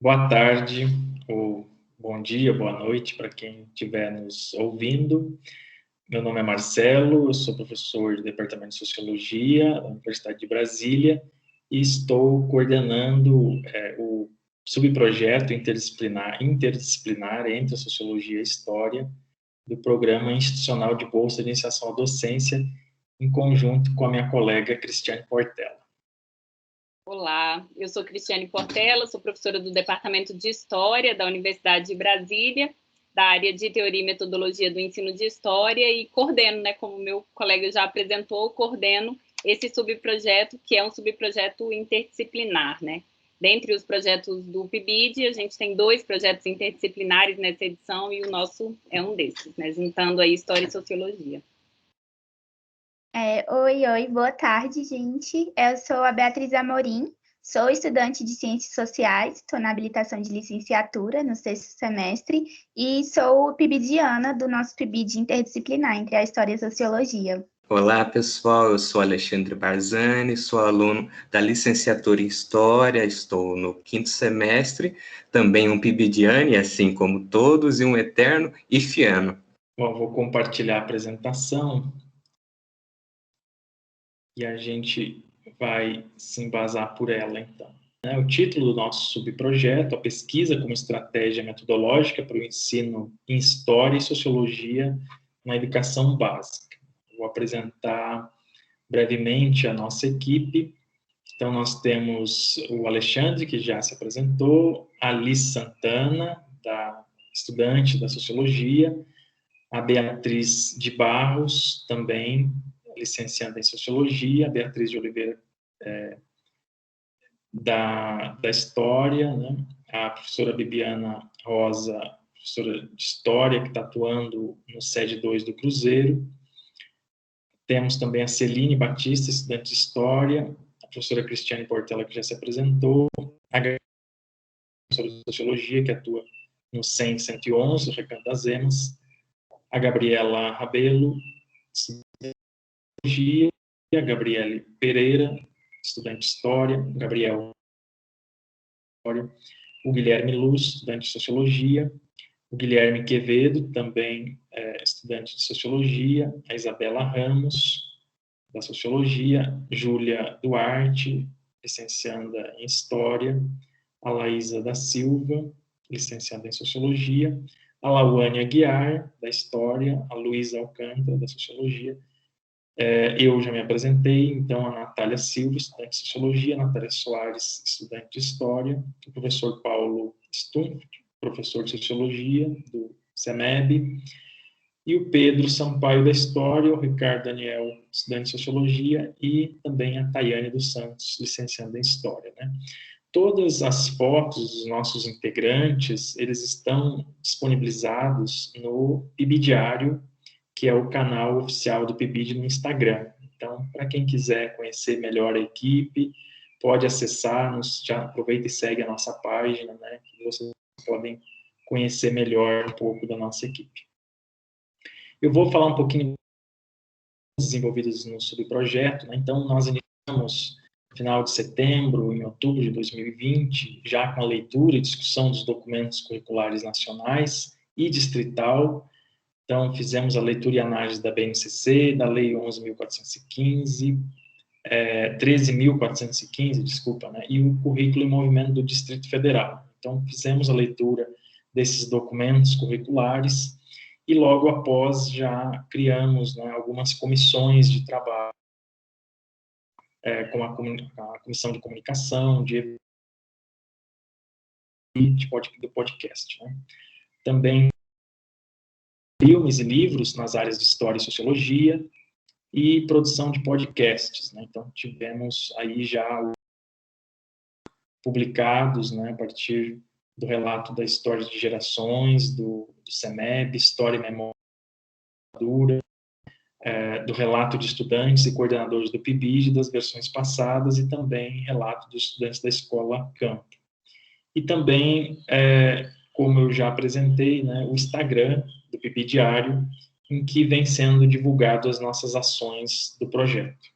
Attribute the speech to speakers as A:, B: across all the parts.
A: Boa tarde, ou bom dia, boa noite para quem estiver nos ouvindo. Meu nome é Marcelo, eu sou professor do Departamento de Sociologia da Universidade de Brasília e estou coordenando o subprojeto interdisciplinar entre a Sociologia e a História do Programa Institucional de Bolsa de Iniciação à Docência, em conjunto com a minha colega Cristiane Portela.
B: Olá, eu sou Cristiane Portela, sou professora do Departamento de História da Universidade de Brasília, da área de Teoria e Metodologia do Ensino de História e coordeno, como meu colega já apresentou, coordeno esse subprojeto, que é um subprojeto interdisciplinar, Dentre os projetos do PIBID, a gente tem 2 projetos interdisciplinares nessa edição e o nosso é um desses, juntando aí História e Sociologia.
C: Oi, boa tarde, gente. Eu sou a Beatriz Amorim, sou estudante de Ciências Sociais, estou na habilitação de licenciatura no 6º semestre e sou PIBIdiana do nosso PIBID interdisciplinar entre a História e a Sociologia.
D: Olá, pessoal, eu sou Alexandre Barzani, sou aluno da licenciatura em História, estou no 5º semestre, também um PIBIdiano, assim como todos, e um eterno ifiano.
A: Bom, vou compartilhar a apresentação e a gente vai se embasar por ela, então. O título do nosso subprojeto, a pesquisa como estratégia metodológica para o ensino em História e Sociologia na educação básica. Vou apresentar brevemente a nossa equipe. Então, nós temos o Alexandre, que já se apresentou, a Liz Santana, estudante da Sociologia, a Beatriz de Barros, também licenciada em Sociologia, a Beatriz de Oliveira, da História, a professora Bibiana Rosa, professora de História, que está atuando no SED 2 do Cruzeiro. Temos também a Celine Batista, estudante de História, a professora Cristiane Portela, que já se apresentou, a professora de Sociologia, que atua no 100 111, o Recanto das Emas, a Gabriela Rabelo, Sociologia, a Gabriele Pereira, estudante de História, o Gabriel, o Guilherme Luz, estudante de Sociologia, o Guilherme Quevedo, também estudante de Sociologia, a Isabela Ramos, da Sociologia, Júlia Duarte, licenciada em História, a Laísa da Silva, licenciada em Sociologia, a Lauane Aguiar, da História, a Luísa Alcântara, da Sociologia. Eu já me apresentei, então, a Natália Silva, estudante de Sociologia, a Natália Soares, estudante de História, o professor Paulo Stumpf, professor de Sociologia, do CEMEB, e o Pedro Sampaio, da História, o Ricardo Daniel, estudante de Sociologia, e também a Tayane dos Santos, licenciada em História, Todas as fotos dos nossos integrantes, eles estão disponibilizados no PIB Diário, que é o canal oficial do PIBID no Instagram. Então, para quem quiser conhecer melhor a equipe, pode acessar, já aproveita e segue a nossa página, que vocês podem conhecer melhor um pouco da nossa equipe. Eu vou falar um pouquinho desenvolvidos no subprojeto, Então, nós iniciamos no final de setembro, em outubro de 2020, já com a leitura e discussão dos documentos curriculares nacionais e distrital. Então, fizemos a leitura e análise da BNCC, da Lei 11.415, 13.415, desculpa, e o Currículo em Movimento do Distrito Federal. Então, fizemos a leitura desses documentos curriculares e, logo após, já criamos algumas comissões de trabalho, com a Comissão de Comunicação, do podcast. Também filmes e livros nas áreas de História e Sociologia e produção de podcasts. Então, tivemos aí já publicados, a partir do relato da História de Gerações, do CEMEB, História e Memória, do relato de estudantes e coordenadores do PIBID, das versões passadas, e também relato dos estudantes da Escola Campo. E também, como eu já apresentei, o Instagram do PIBID Diário, em que vem sendo divulgado as nossas ações do projeto.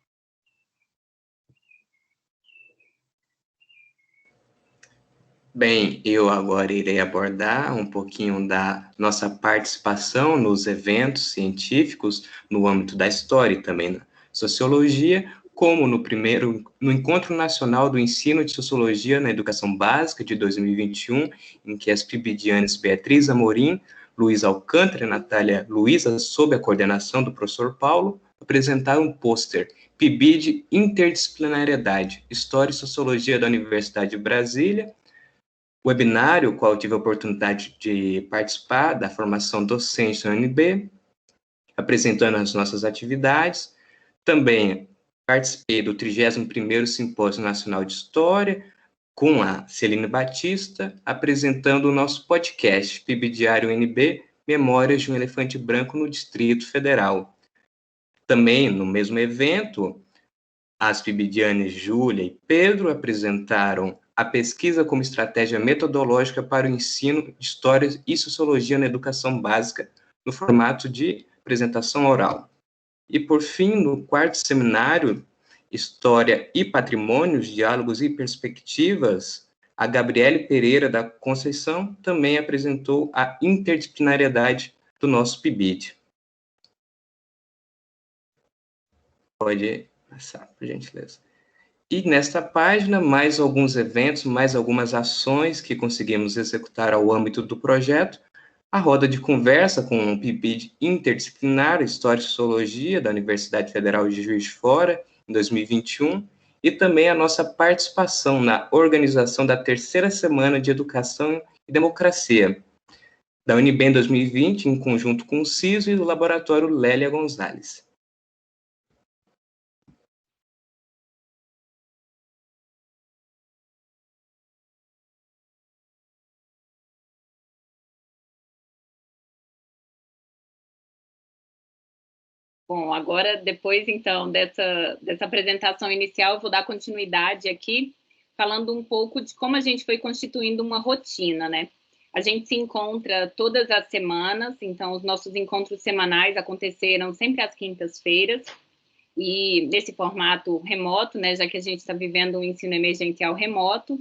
D: Bem, eu agora irei abordar um pouquinho da nossa participação nos eventos científicos no âmbito da história e também na sociologia, como no Encontro Nacional do Ensino de Sociologia na Educação Básica de 2021, em que as PIBidianas Beatriz Amorim, Luiz Alcântara e Natália Luiza, sob a coordenação do professor Paulo, apresentaram um pôster PIBID Interdisciplinariedade, História e Sociologia da Universidade de Brasília, webinário, qual eu tive a oportunidade de participar da formação docente na UNB, apresentando as nossas atividades. Também participei do 31º Simpósio Nacional de História, com a Celine Batista, apresentando o nosso podcast, PIB Diário UNB, Memórias de um Elefante Branco no Distrito Federal. Também, no mesmo evento, as PIBidianas Júlia e Pedro apresentaram a pesquisa como estratégia metodológica para o ensino de História e Sociologia na Educação Básica, no formato de apresentação oral. E, por fim, no 4º seminário, História e Patrimônios, Diálogos e Perspectivas, a Gabriele Pereira da Conceição também apresentou a interdisciplinariedade do nosso PIBID. Pode passar, por gentileza. E nesta página, mais alguns eventos, mais algumas ações que conseguimos executar ao âmbito do projeto, a roda de conversa com o PIBID interdisciplinar História e Sociologia da Universidade Federal de Juiz de Fora, em 2021, e também a nossa participação na organização da 3ª Semana de Educação e Democracia, da UNB em 2020, em conjunto com o CISO e do Laboratório Lélia Gonzalez.
B: Bom, agora, depois, então, dessa apresentação inicial, eu vou dar continuidade aqui, falando um pouco de como a gente foi constituindo uma rotina, né? A gente se encontra todas as semanas, então, os nossos encontros semanais aconteceram sempre às quintas-feiras, e nesse formato remoto, né, já que a gente está vivendo um ensino emergencial remoto,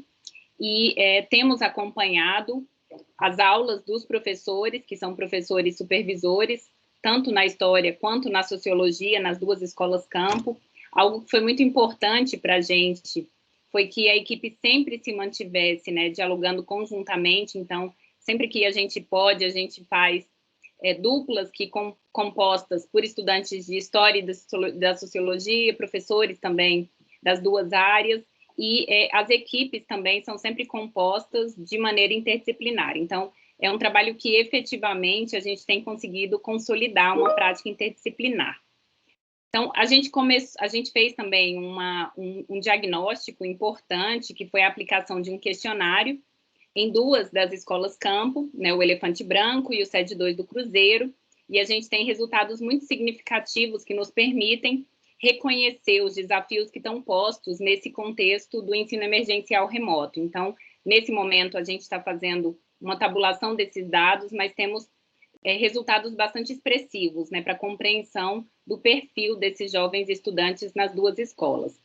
B: e temos acompanhado as aulas dos professores, que são professores supervisores, tanto na história quanto na sociologia, nas duas escolas campo. Algo que foi muito importante para a gente foi que a equipe sempre se mantivesse, né, dialogando conjuntamente. Então, sempre que a gente pode, a gente faz duplas compostas por estudantes de história e da sociologia, professores também das duas áreas, e as equipes também são sempre compostas de maneira interdisciplinar. Então, é um trabalho que, efetivamente, a gente tem conseguido consolidar uma prática interdisciplinar. Então, a gente fez também um diagnóstico importante, que foi a aplicação de um questionário em duas das escolas campo, né, o Elefante Branco e o SED 2 do Cruzeiro, e a gente tem resultados muito significativos que nos permitem reconhecer os desafios que estão postos nesse contexto do ensino emergencial remoto. Então, nesse momento, a gente está fazendo uma tabulação desses dados, mas temos resultados bastante expressivos, né, para a compreensão do perfil desses jovens estudantes nas duas escolas.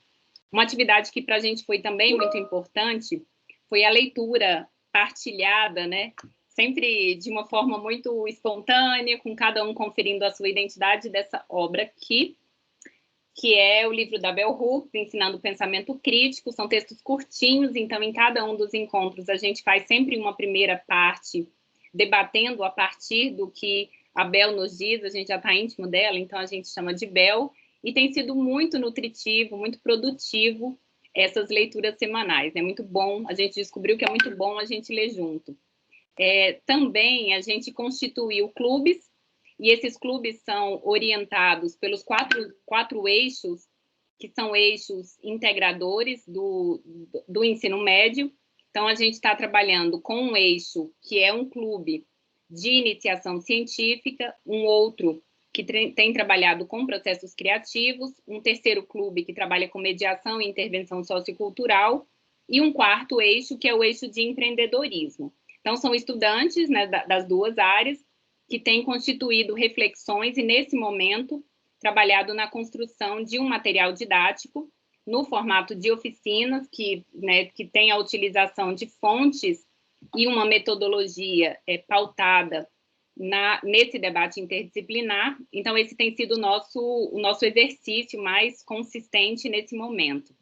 B: Uma atividade que para a gente foi também muito importante foi a leitura partilhada, né, sempre de uma forma muito espontânea, com cada um conferindo a sua identidade dessa obra aqui, que é o livro da Bell Hooks, Ensinando o Pensamento Crítico. São textos curtinhos, então em cada um dos encontros a gente faz sempre uma primeira parte debatendo a partir do que a Bell nos diz, a gente já está íntimo dela, então a gente chama de Bell, e tem sido muito nutritivo, muito produtivo essas leituras semanais. É muito bom, a gente descobriu que é muito bom a gente ler junto. Também a gente constituiu clubes, e esses clubes são orientados pelos quatro eixos, que são eixos integradores do ensino médio. Então, a gente está trabalhando com um eixo que é um clube de iniciação científica, um outro que tem trabalhado com processos criativos, um terceiro clube que trabalha com mediação e intervenção sociocultural, e um quarto eixo, que é o eixo de empreendedorismo. Então, são estudantes, né, das duas áreas que têm constituído reflexões e, nesse momento, trabalhado na construção de um material didático no formato de oficinas, que tem a utilização de fontes e uma metodologia pautada nesse debate interdisciplinar. Então, esse tem sido o nosso exercício mais consistente nesse momento.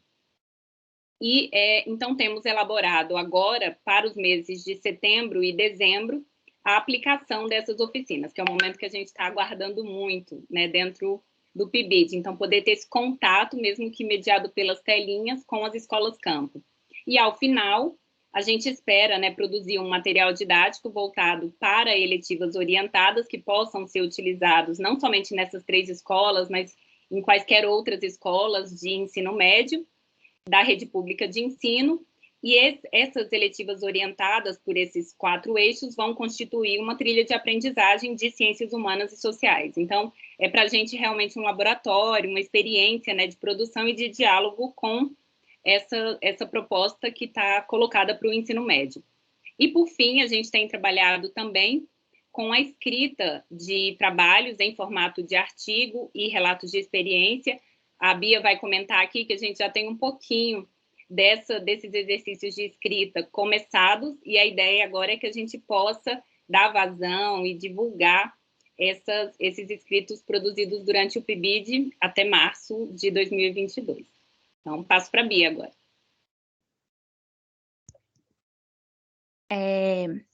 B: E, então, temos elaborado agora, para os meses de setembro e dezembro, a aplicação dessas oficinas, que é o momento que a gente está aguardando muito, né, dentro do PIBID. Então, poder ter esse contato, mesmo que mediado pelas telinhas, com as escolas campo. E, ao final, a gente espera, né, produzir um material didático voltado para eletivas orientadas, que possam ser utilizados não somente nessas 3 escolas, mas em quaisquer outras escolas de ensino médio, da rede pública de ensino. E essas eletivas orientadas por esses 4 eixos vão constituir uma trilha de aprendizagem de ciências humanas e sociais. Então, é para a gente realmente um laboratório, uma experiência, né, de produção e de diálogo com essa proposta que está colocada para o ensino médio. E, por fim, a gente tem trabalhado também com a escrita de trabalhos em formato de artigo e relatos de experiência. A Bia vai comentar aqui que a gente já tem um pouquinho desses exercícios de escrita começados, e a ideia agora é que a gente possa dar vazão e divulgar esses escritos produzidos durante o PIBID até março de 2022. Então, passo para a Bia agora.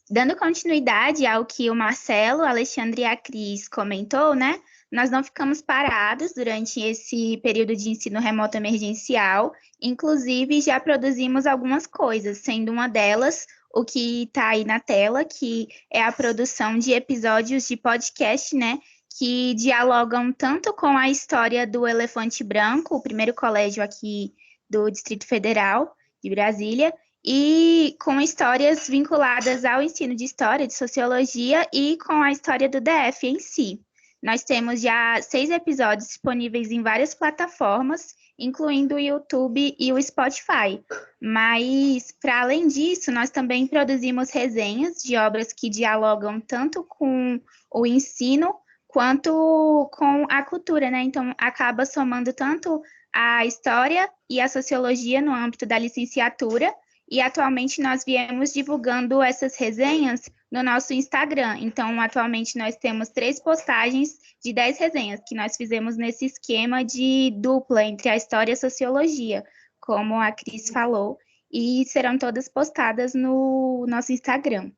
C: Dando continuidade ao que o Marcelo, a Alexandre e a Cris comentou, né? Nós não ficamos parados durante esse período de ensino remoto emergencial, inclusive já produzimos algumas coisas, sendo uma delas o que está aí na tela, que é a produção de episódios de podcast, né, que dialogam tanto com a história do Elefante Branco, o primeiro colégio aqui do Distrito Federal de Brasília, e com histórias vinculadas ao ensino de história, de sociologia e com a história do DF em si. Nós temos já 6 episódios disponíveis em várias plataformas, incluindo o YouTube e o Spotify. Mas, para além disso, nós também produzimos resenhas de obras que dialogam tanto com o ensino quanto com a cultura, né? Então, acaba somando tanto a história e a sociologia no âmbito da licenciatura, e atualmente nós viemos divulgando essas resenhas no nosso Instagram. Então, atualmente nós temos 3 postagens de 10 resenhas que nós fizemos nesse esquema de dupla entre a história e a sociologia, como a Cris falou, e serão todas postadas no nosso Instagram.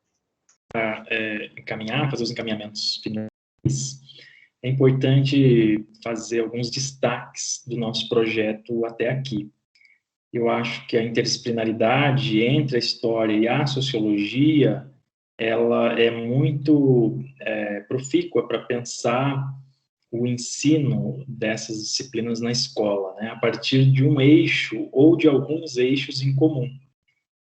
A: Para fazer os encaminhamentos finais, é importante fazer alguns destaques do nosso projeto até aqui. Eu acho que a interdisciplinaridade entre a história e a sociologia, ela é muito profícua para pensar o ensino dessas disciplinas na escola, né, a partir de um eixo ou de alguns eixos em comum.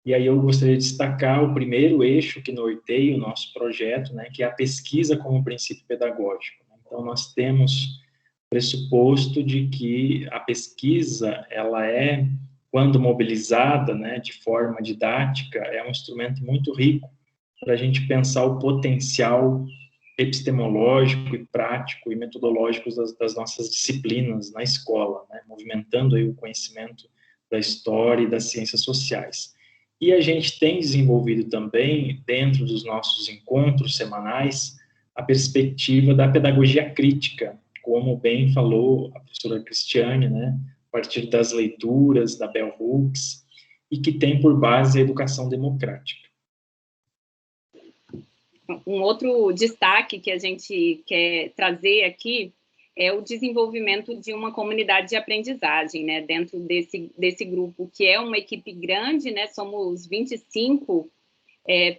A: E aí eu gostaria de destacar o primeiro eixo que norteia o nosso projeto, né, que é a pesquisa como princípio pedagógico. Então, nós temos pressuposto de que a pesquisa, ela é, quando mobilizada, né, de forma didática, é um instrumento muito rico para a gente pensar o potencial epistemológico e prático e metodológico das nossas disciplinas na escola, né, movimentando aí o conhecimento da história e das ciências sociais. E a gente tem desenvolvido também, dentro dos nossos encontros semanais, a perspectiva da pedagogia crítica, como bem falou a professora Cristiane, né, a partir das leituras da Bell Hooks, e que tem por base a educação democrática.
B: Um outro destaque que a gente quer trazer aqui é o desenvolvimento de uma comunidade de aprendizagem, né, dentro desse grupo, que é uma equipe grande, né, somos 25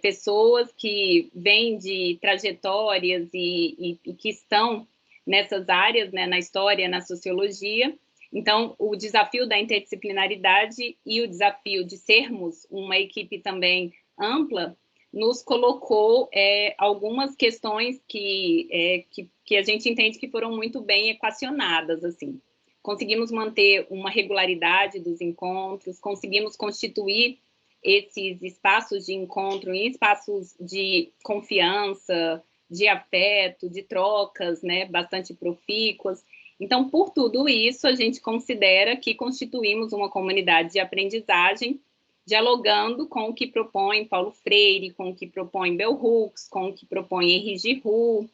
B: pessoas que vêm de trajetórias e que estão nessas áreas, né, na história, na sociologia. Então, o desafio da interdisciplinaridade e o desafio de sermos uma equipe também ampla nos colocou algumas questões que a gente entende que foram muito bem equacionadas, assim. Conseguimos manter uma regularidade dos encontros, conseguimos constituir esses espaços de encontro em espaços de confiança, de afeto, de trocas, né, bastante profícuas. Então, por tudo isso, a gente considera que constituímos uma comunidade de aprendizagem, dialogando com o que propõe Paulo Freire, com o que propõe Bell Hooks, com o que propõe Henri Giroux.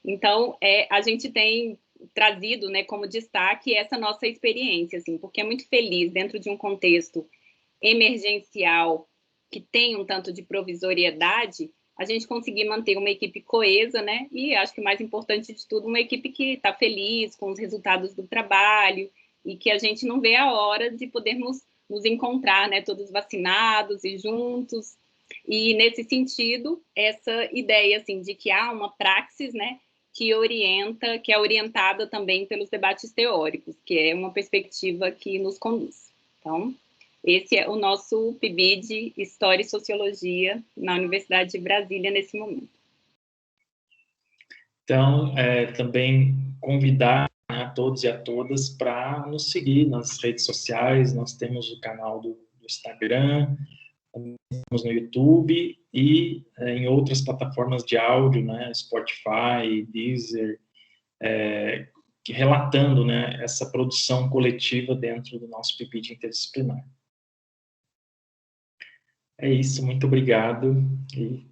B: Então, a gente tem trazido, né, como destaque essa nossa experiência, assim, porque é muito feliz, dentro de um contexto emergencial que tem um tanto de provisoriedade, a gente conseguir manter uma equipe coesa, né? E acho que o mais importante de tudo, uma equipe que está feliz com os resultados do trabalho e que a gente não vê a hora de podermos nos encontrar, né? Todos vacinados e juntos. E, nesse sentido, essa ideia, assim, de que há uma praxis, né? Que é orientada também pelos debates teóricos, que é uma perspectiva que nos conduz. Então, esse é o nosso PIB de História e Sociologia na Universidade de Brasília nesse momento.
A: Então, também convidar, né, a todos e a todas para nos seguir nas redes sociais. Nós temos o canal do Instagram, temos no YouTube e em outras plataformas de áudio, né, Spotify, Deezer, relatando, né, essa produção coletiva dentro do nosso PIBID interdisciplinar. É isso, muito obrigado e